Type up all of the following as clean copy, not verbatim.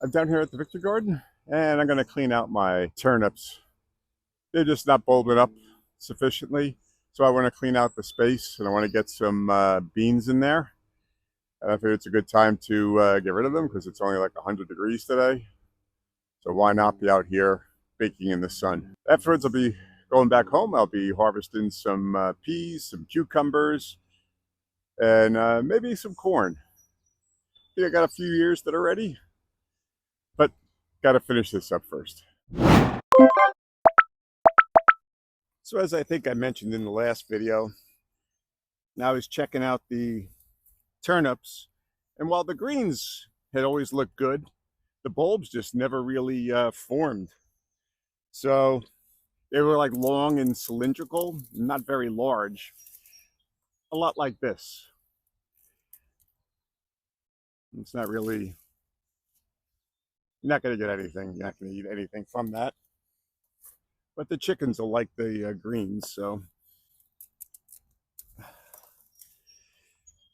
I'm down here at the Victor Garden and I'm going to clean out my turnips. They're just not bulbing up sufficiently. So I want to clean out the space and I want to get some beans in there. And I figured it's a good time to get rid of them because it's only like 100 degrees today. So why not be out here baking in the sun? Afterwards, I'll be going back home. I'll be harvesting some peas, some cucumbers, and maybe some corn. I think I got a few ears that are ready, but got to finish this up first. So as I think I mentioned in the last video, now I was checking out the turnips, and while the greens had always looked good, the bulbs just never really formed. So they were like long and cylindrical, not very large, a lot like this. It's not really, you're not going to get anything, you're not going to eat anything from that. But the chickens will like the greens, so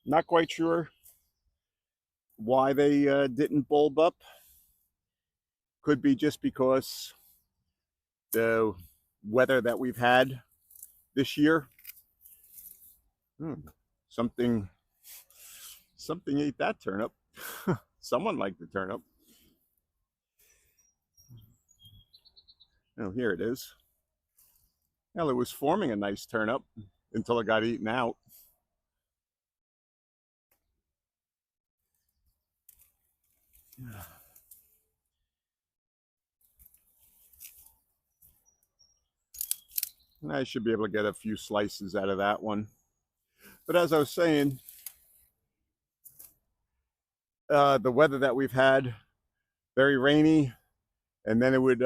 not quite sure why they didn't bulb up. Could be just because the weather that we've had this year. Something ate that turnip. Someone liked the turnip. Oh, here it is. Well, it was forming a nice turnip until it got eaten out. I should be able to get a few slices out of that one. But as I was saying, the weather that we've had, very rainy, and then it would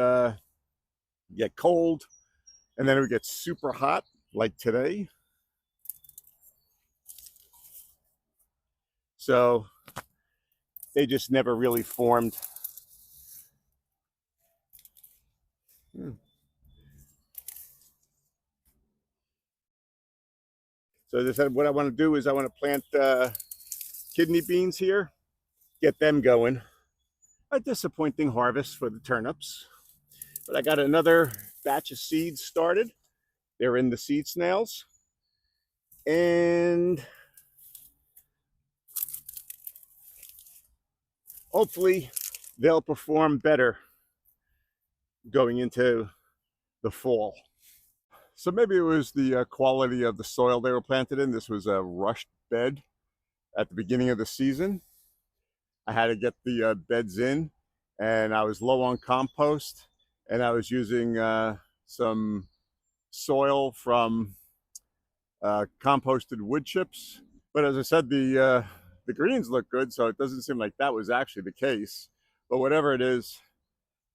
get cold, and then it would get super hot, like today. So they just never really formed. So as I said, what I want to do is I want to plant kidney beans here, get them going. A disappointing harvest for the turnips, but I got another batch of seeds started. They're in the seed snails, and hopefully they'll perform better going into the fall. So maybe it was the quality of the soil they were planted in. This was a rushed bed at the beginning of the season. I had to get the beds in, and I was low on compost, and I was using some soil from composted wood chips. But as I said, the greens look good, so it doesn't seem like that was actually the case. But whatever it is,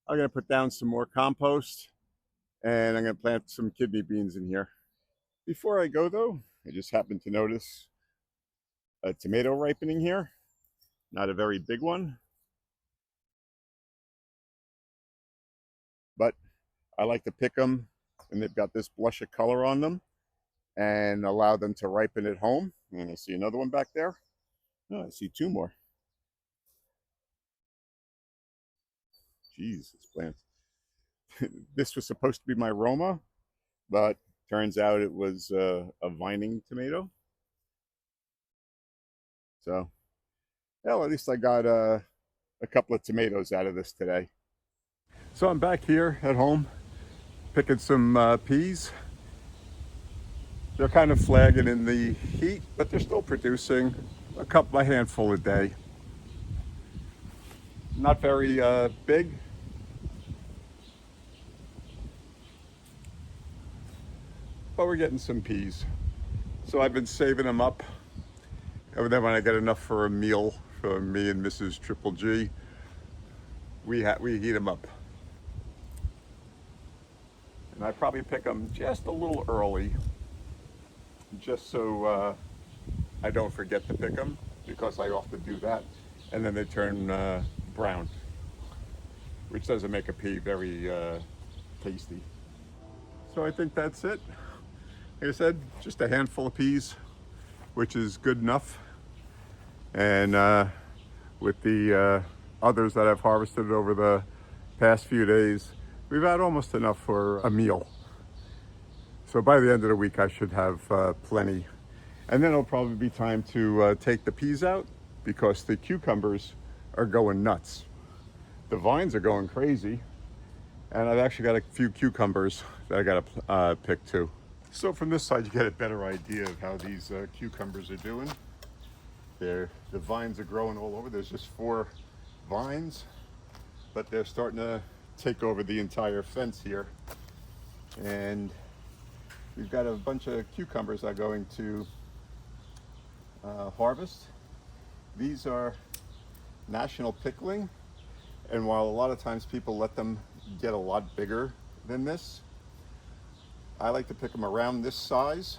I'm going to put down some more compost, and I'm going to plant some kidney beans in here. Before I go, though, I just happened to notice a tomato ripening here. Not a very big one, but I like to pick them, and they've got this blush of color on them, and allow them to ripen at home. And I see another one back there. Oh, I see two more. Jeez, this plant. This was supposed to be my Roma, but turns out it was a vining tomato. So, well, at least I got a couple of tomatoes out of this today. So I'm back here at home picking some peas. They're kind of flagging in the heat, but they're still producing a handful a day. Not very big, but we're getting some peas. So I've been saving them up, and then when I get enough for a meal for me and Mrs. Triple G, we heat them up. And I probably pick them just a little early, just so I don't forget to pick them, because I often do that, and then they turn brown, which doesn't make a pea very tasty. So I think that's it. Like I said, just a handful of peas, which is good enough. And with the others that I've harvested over the past few days, we've had almost enough for a meal. So by the end of the week, I should have plenty. And then it'll probably be time to take the peas out because the cucumbers are going nuts. The vines are going crazy. And I've actually got a few cucumbers that I got to pick too. So from this side, you get a better idea of how these cucumbers are doing. The vines are growing all over. There's just 4 vines, but they're starting to take over the entire fence here. And we've got a bunch of cucumbers I'm going to harvest. These are national pickling, and while a lot of times people let them get a lot bigger than this, I like to pick them around this size,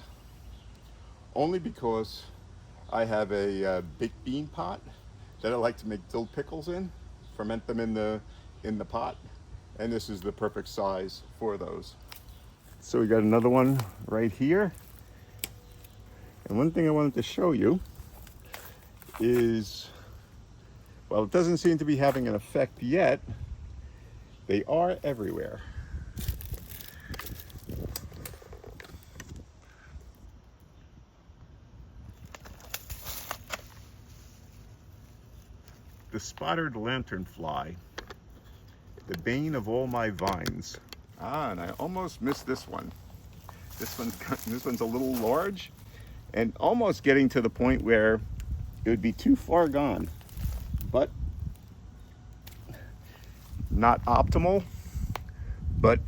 only because I have a baked bean pot that I like to make dill pickles in, ferment them in the pot, and this is the perfect size for those. So we got another one right here. And one thing I wanted to show you is, well, it doesn't seem to be having an effect yet. They are everywhere. The spotted lanternfly, the bane of all my vines. And I almost missed this one. This one's a little large and almost getting to the point where it would be too far gone, but not optimal, but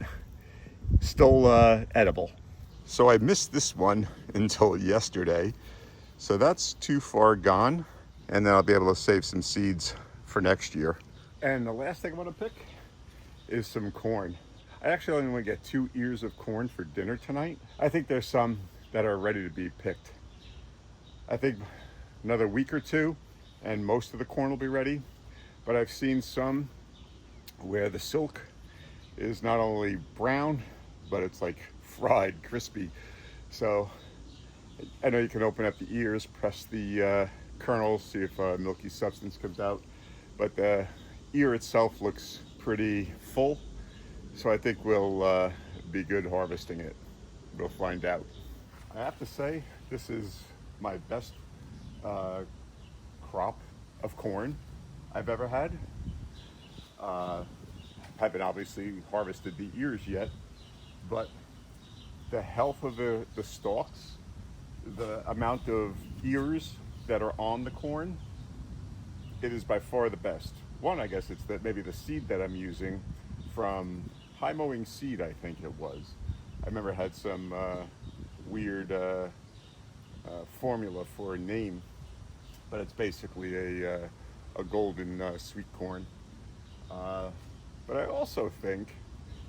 still edible. So I missed this one until yesterday. So that's too far gone. And then I'll be able to save some seeds for next year. And the last thing I want to pick is some corn. I actually only want to get 2 ears of corn for dinner tonight. I think there's some that are ready to be picked. I think another week or two and most of the corn will be ready. But I've seen some where the silk is not only brown, but it's like fried, crispy. So I know you can open up the ears, press the kernels, see if milky substance comes out. But the ear itself looks pretty full. So I think we'll be good harvesting it. We'll find out. I have to say, this is my best crop of corn I've ever had. Haven't obviously harvested the ears yet, but the health of the stalks, the amount of ears that are on the corn, it is by far the best. One, I guess it's that maybe the seed that I'm using from High Mowing Seed, I think it was. I remember it had some weird formula for a name, but it's basically a golden sweet corn. But I also think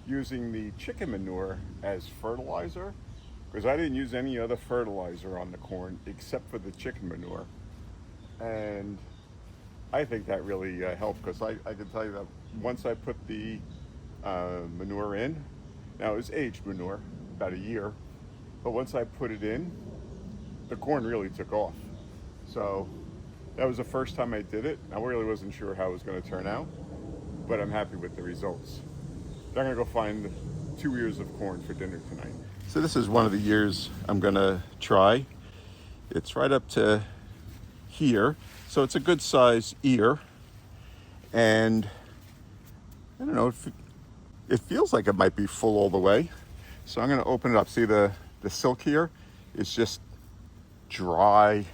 using the chicken manure as fertilizer, because I didn't use any other fertilizer on the corn except for the chicken manure. And I think that really helped, because I can tell you that once I put the manure in, now it was aged manure, about a year, but once I put it in, the corn really took off. So that was the first time I did it. I really wasn't sure how it was going to turn out, but I'm happy with the results. So I'm going to go find 2 ears of corn for dinner tonight. So this is one of the ears I'm going to try. It's right up to here, so it's a good size ear, and I don't know, it feels like it might be full all the way. So I'm going to open it up. See the silk here is just dry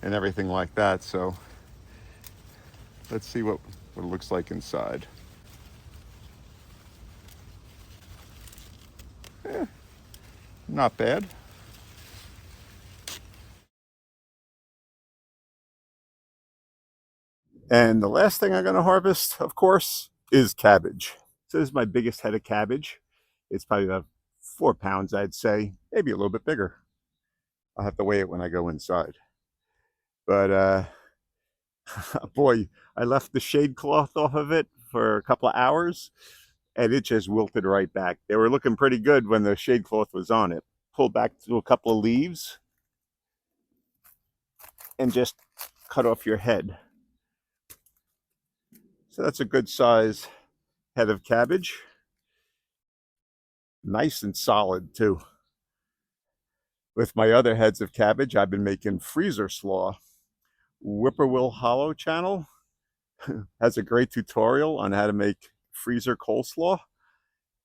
and everything like that. So let's see what it looks like inside. Not bad. And the last thing I'm going to harvest, of course, is cabbage. So this is my biggest head of cabbage. It's probably about 4 pounds, I'd say, maybe a little bit bigger. I'll have to weigh it when I go inside. But boy, I left the shade cloth off of it for a couple of hours, and it just wilted right back. They were looking pretty good when the shade cloth was on it. Pulled back to a couple of leaves and just cut off your head. So that's a good size head of cabbage. Nice and solid too. With my other heads of cabbage, I've been making freezer slaw. Whippoorwill Hollow channel has a great tutorial on how to make freezer coleslaw,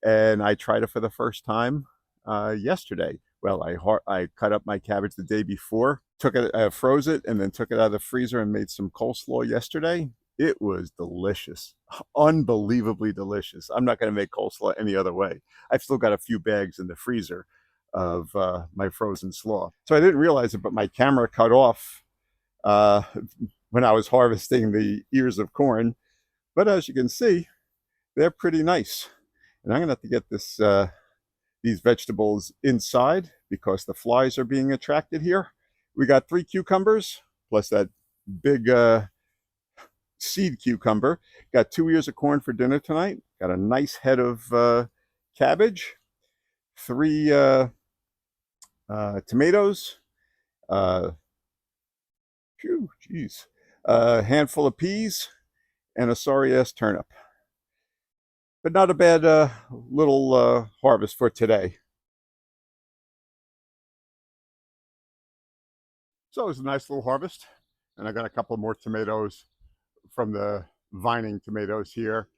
and I tried it for the first time yesterday. Well, I cut up my cabbage the day before, took it, froze it, and then took it out of the freezer and made some coleslaw yesterday. It was delicious, unbelievably delicious. I'm not going to make coleslaw any other way. I've still got a few bags in the freezer of my frozen slaw. So I didn't realize it, but my camera cut off uh, when I was harvesting the ears of corn. But as you can see, they're pretty nice. And I'm going to have to get these vegetables inside because the flies are being attracted here. We got 3 cucumbers plus that big seed cucumber. Got 2 ears of corn for dinner tonight. Got a nice head of cabbage. 3 tomatoes. Geez. A handful of peas and a sorry-ass turnip. But not a bad little harvest for today. So it was a nice little harvest. And I got a couple more tomatoes from the vining tomatoes here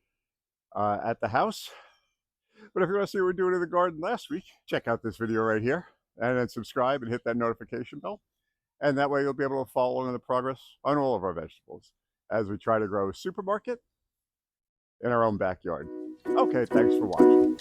at the house. But if you want to see what we're doing in the garden last week, check out this video right here. And then subscribe and hit that notification bell. And that way you'll be able to follow along the progress on all of our vegetables as we try to grow a supermarket in our own backyard. Okay, thanks for watching.